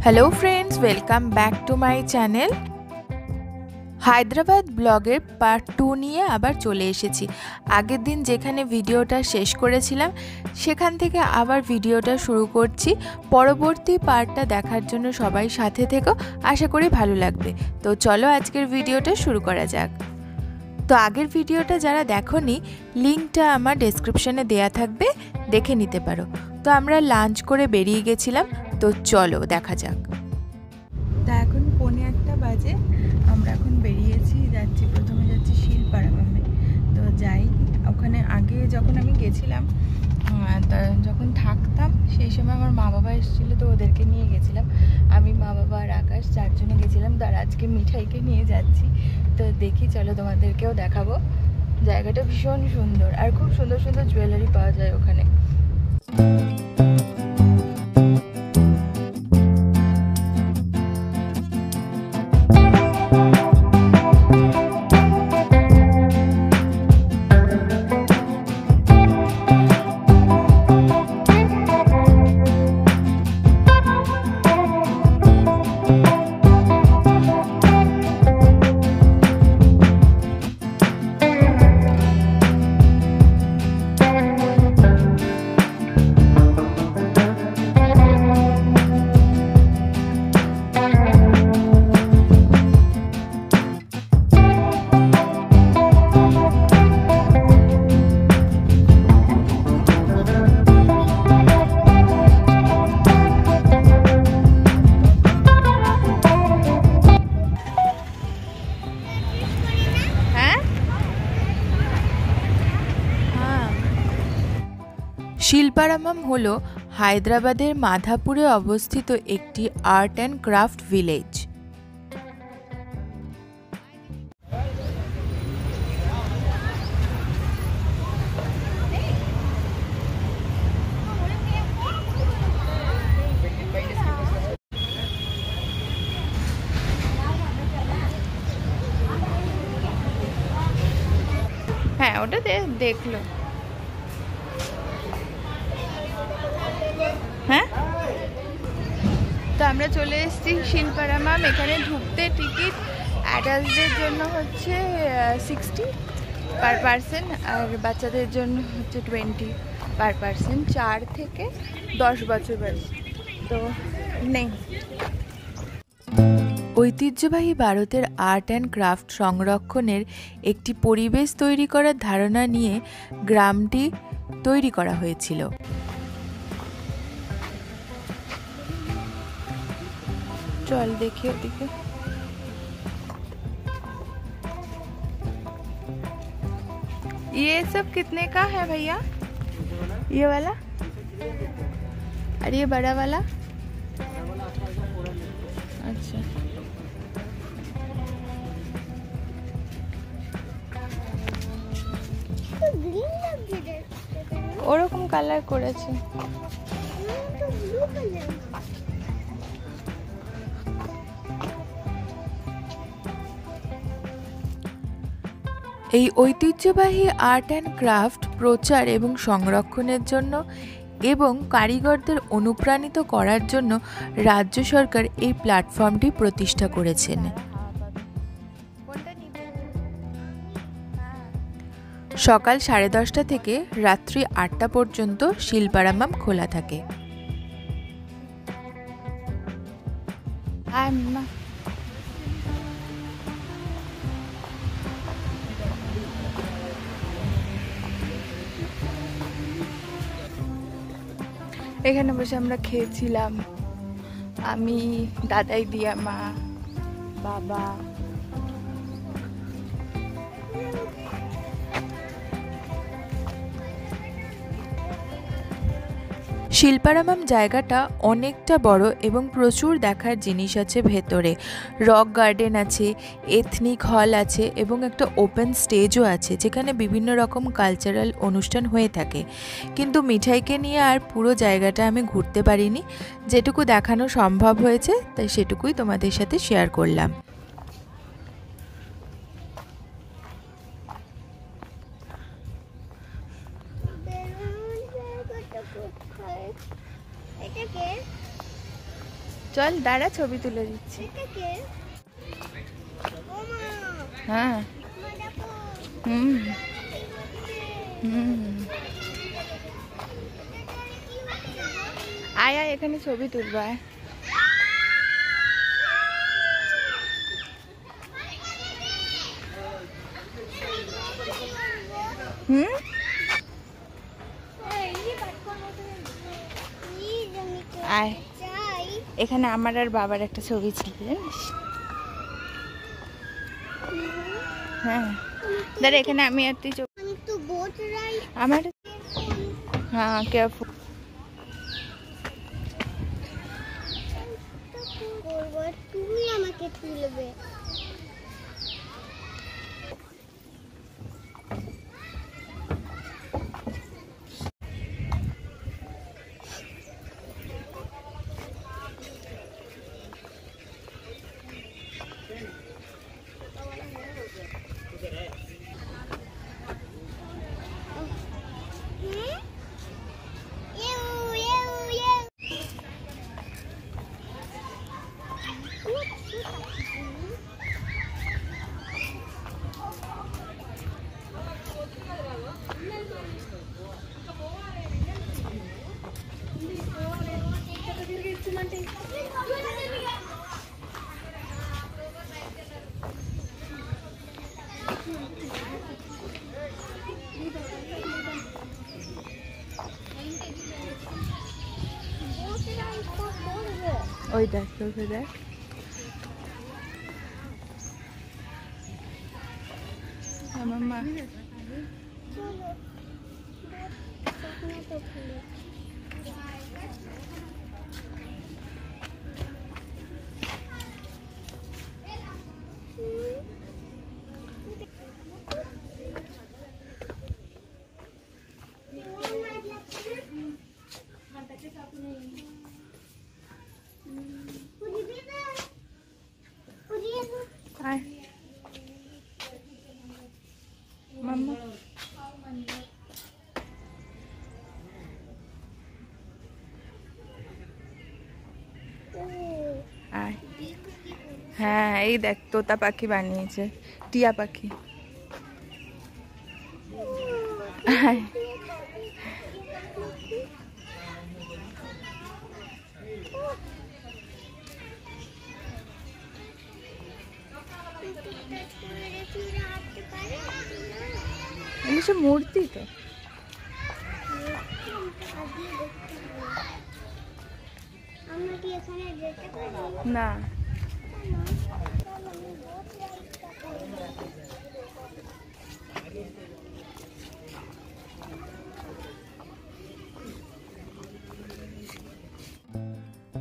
Hello friends, welcome back to my channel. Hyderabad ব্লগের part 2 নিয়ে আবার চলে এসেছি। আগের দিন যেখানে ভিডিওটা শেষ করেছিলাম সেখান থেকে আবার ভিডিওটা শুরু করছি। পরবর্তী পার্টটা দেখার জন্য সবাই সাথে থেকো, আশা করি ভালো লাগবে। তো চলো আজকের ভিডিওটা শুরু করা যাক। তো আগের ভিডিওটা যারা দেখোনি, লিঙ্কটা আমার ডেসক্রিপশনে দেয়া থাকবে, দেখে নিতে পারো। তো আমরা লাঞ্চ করে বেরিয়ে গেছিলাম, তো চলো দেখা যাক। তা এখন 1:15 বাজে, আমরা এখন বেরিয়েছি, যাচ্ছি প্রথমে যাচ্ছি শিলপাড়ামামে। তো যাই, ওখানে আগে যখন আমি গেছিলাম, যখন থাকতাম সেই সময় আমার মা বাবা এসেছিলো, তো ওদেরকে নিয়ে গেছিলাম। আমি, মা বাবা আর আকাশ 4 জনে গেছিলাম। তো আর আজকে মিঠাইকে নিয়ে যাচ্ছি। তো দেখি, চলো তোমাদেরকেও দেখাবো। জায়গাটা ভীষণ সুন্দর আর খুব সুন্দর সুন্দর জুয়েলারি পাওয়া যায় ওখানে। শিলপাড়ামাম হলো হায়দ্রাবাদের মাধাপুরে অবস্থিত একটি আর্ট অ্যান্ড ক্রাফট ভিলেজ। হ্যাঁ, ওটা দেখলো। হ্যাঁ, তো আমরা চলে এসেছি শিলপাড়ামাম। এখানে ঢুকতে টিকিট অ্যাডাল্টদের জন্য হচ্ছে 60 পার পারসন, আর বাচ্চাদের জন্য হচ্ছে 20 পার পারসন, 4 থেকে 10 বছর বয়স। তো নেই। ঐতিহ্যবাহী ভারতের আর্ট অ্যান্ড ক্রাফট সংরক্ষণের একটি পরিবেশ তৈরি করার ধারণা নিয়ে গ্রামটি তৈরি করা হয়েছিল। चल देखिए ओदिके। ये सब कितने का है भैया? ये वाला और ये बड़ा वाला? अच्छा, ওরকম কালার করেছে। এই ঐতিহ্যবাহী আর্ট অ্যান্ড ক্রাফট প্রচার এবং সংরক্ষণের জন্য এবং কারিগরদের অনুপ্রাণিত করার জন্য রাজ্য সরকার এই প্ল্যাটফর্মটি প্রতিষ্ঠা করেছেন। সকাল 10:30 থেকে রাত্রি 8টা পর্যন্ত শিলপাড়ামাম খোলা থাকে। এখানে বসে আমরা খেয়েছিলাম, আমি, দাদাই দিয়া, মা, বাবা। শিলপাড়ামাম জায়গাটা অনেকটা বড় এবং প্রচুর দেখার জিনিস আছে ভেতরে। রক গার্ডেন আছে, এথনিক হল আছে এবং একটা ওপেন স্টেজও আছে, যেখানে বিভিন্ন রকম কালচারাল অনুষ্ঠান হয়ে থাকে। কিন্তু মিঠাইকে নিয়ে আর পুরো জায়গাটা আমি ঘুরতে পারিনি, যেটুকু দেখানো সম্ভব হয়েছে তাই সেটুকুই তোমাদের সাথে শেয়ার করলাম। চল দাঁড়া, ছবি তুলে দিচ্ছি। হ্যাঁ আয় আয়, এখানে ছবি তুলবা। আয়, এখানে আমার আর বাবার একটা ছবি ছিল জানিস। হ্যাঁ দাঁড়া, এখানে আমি আর তুই আমার। হ্যাঁ কেয়ারফুল। তুমি আমাকে তুলবে। ওই দেখ, চলছে দেখ। আমার মা মাম্মা আয়। হ্যাঁ এই দেখ, তোতা পাখি বানিয়েছে, টিয়া পাখি। আয় সব মূর্তি তো। না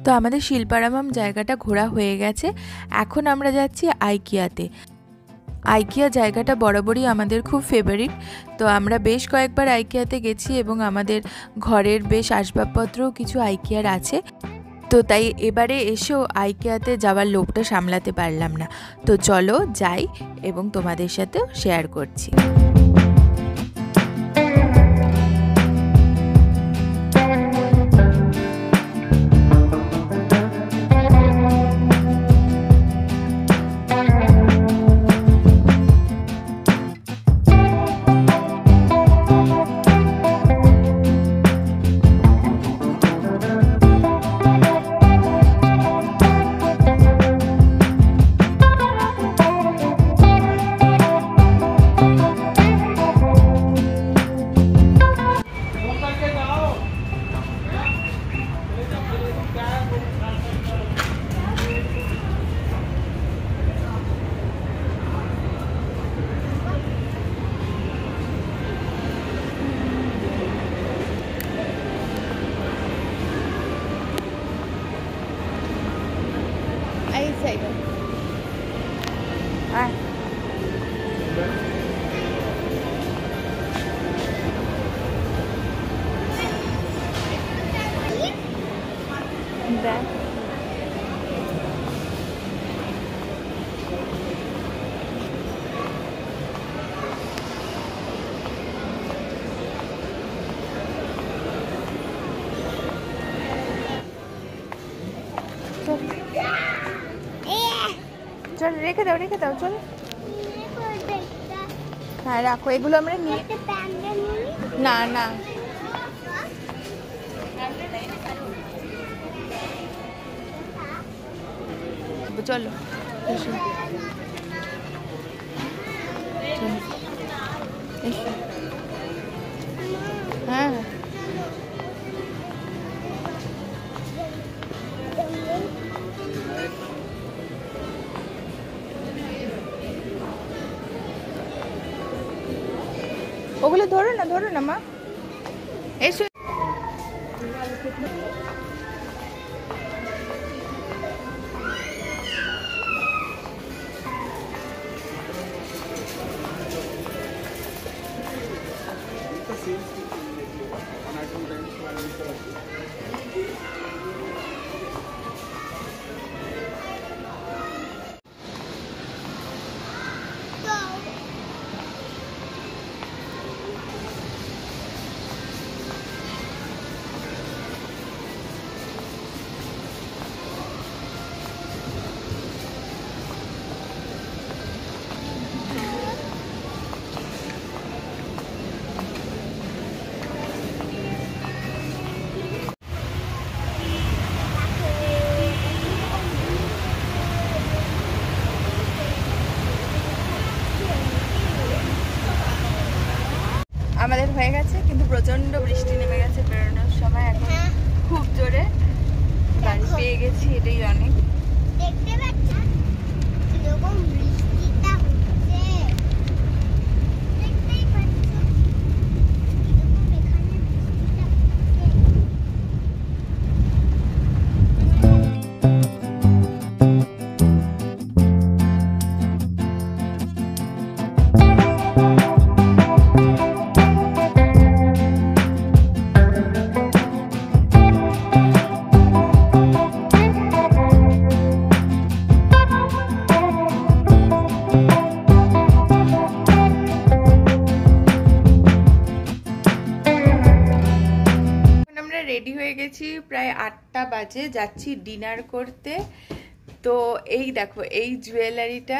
তো আমাদের শিল্পারামম জায়গাটা ঘোরা হয়ে গেছে। এখন আমরা যাচ্ছি আইকিয়াতে। আইকিয়া জায়গাটা বরাবরই আমাদের খুব ফেভারিট। তো আমরা বেশ কয়েকবার আইকিয়াতে গেছি এবং আমাদের ঘরের বেশ আসবাবপত্রও কিছু আইকিয়ার আছে। তো তাই এবারে এসেও আইকিয়াতে যাওয়ার লোভটা সামলাতে পারলাম না। তো চলো যাই এবং তোমাদের সাথেও শেয়ার করছি। রেখে দাও চল। হ্যাঁ রাখো, এগুলো আমরা নিয়ে না চলো এসো এসো। হ্যাঁ ওগুলো ধরো না মা, এসো। আমাদের হয়ে গেছে, কিন্তু প্রচন্ড বৃষ্টি নেমে গেছে বেরোনোর সময়। এখন খুব জোরে গাড়ি পেয়ে গেছি, এটাই অনেক। দেখতে পাচ্ছ এরকম বৃষ্টিটা হচ্ছে, দেখতেই পাচ্ছ এরকম এখানে বৃষ্টিটা হচ্ছে। রেডি হয়ে গেছি, প্রায় 8টা বাজে, যাচ্ছি ডিনার করতে। তো এই দেখো, এই জুয়েলারিটা,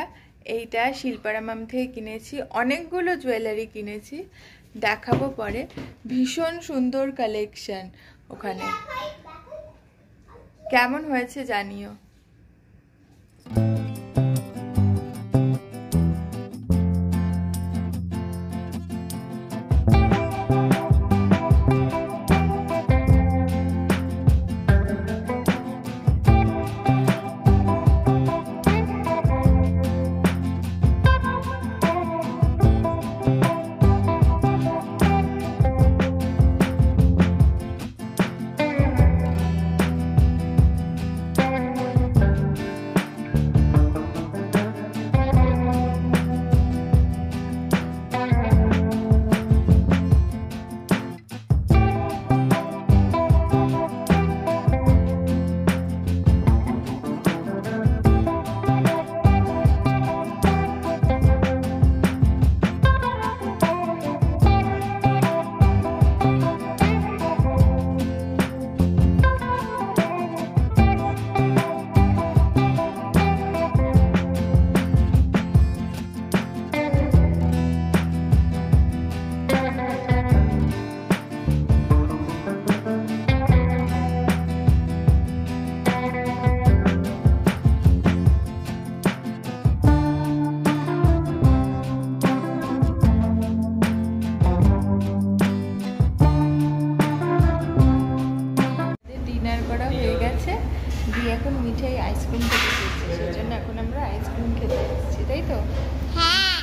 এইটা শিল্পারামাম থেকে কিনেছি। অনেকগুলো জুয়েলারি কিনেছি, দেখাবো পরে। ভীষণ সুন্দর কালেকশন ওখানে, কেমন হয়েছে জানিও। এখন মিঠাই আইসক্রিম খেতে এসেছি, সেই জন্য এখন আমরা আইসক্রিম খেতে এসেছি, তাই তো? হ্যাঁ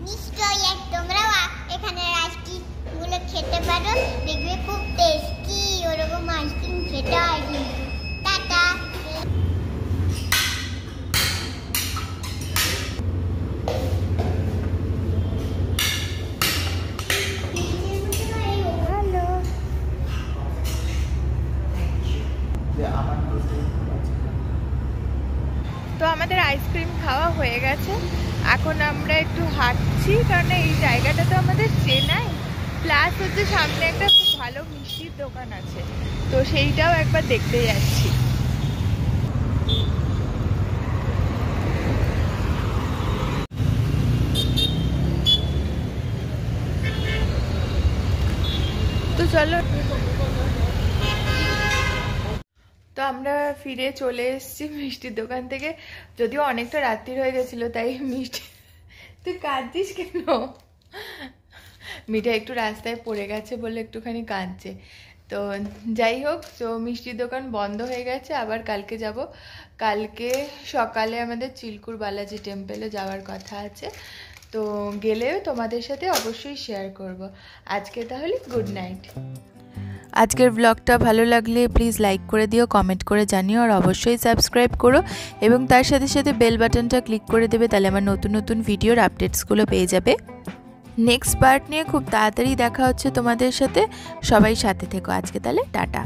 নিশ্চয়ই, তোমরাও এখানে আইসক্রিম গুলো খেতে পারো, দেখবে খুব টেস্টি। ওরকম আইসক্রিম খেতে হয় কিন্তু। টাটা। তো আমাদের আইসক্রিম খাওয়া হয়ে গেছে, এখন আমরা একটু হাঁটছি, কারণ এই জায়গাটা তো আমাদের চেনাই, প্লাস হচ্ছে সামনে একটা খুব ভালো মিষ্টির দোকান আছে, তো সেইটাও একবার দেখতে যাচ্ছি। তো চলো, তো আমরা ফিরে চলে এসেছি মিষ্টির দোকান থেকে। যদিও অনেকটা রাত্রি হয়ে গেছিলো, তাই মিষ্টি, তুই কাঁদছিস কেন? মিঠা একটু রাস্তায় পড়ে গেছে বলে একটুখানি কাঁদছে। তো যাই হোক, তো মিষ্টির দোকান বন্ধ হয়ে গেছে, আবার কালকে যাব। কালকে সকালে আমাদের চিলকুর বালাজি টেম্পলে যাওয়ার কথা আছে, তো গেলেও তোমাদের সাথে অবশ্যই শেয়ার করব। আজকে তাহলে গুড নাইট। আজকের ব্লগটা ভালো লাগলে প্লিজ লাইক করে দিও, কমেন্ট করে জানিও, আর অবশ্যই সাবস্ক্রাইব করো এবং তার সাথে সাথে বেল বাটনটা ক্লিক করে দেবে, তাহলে আমার নতুন নতুন ভিডিওর আপডেটসগুলো পেয়ে যাবে। নেক্সট পার্ট নিয়ে খুব তাড়াতাড়ি দেখা হচ্ছে তোমাদের সাথে, সবাই সাথে থেকো। আজকে তাহলে টাটা।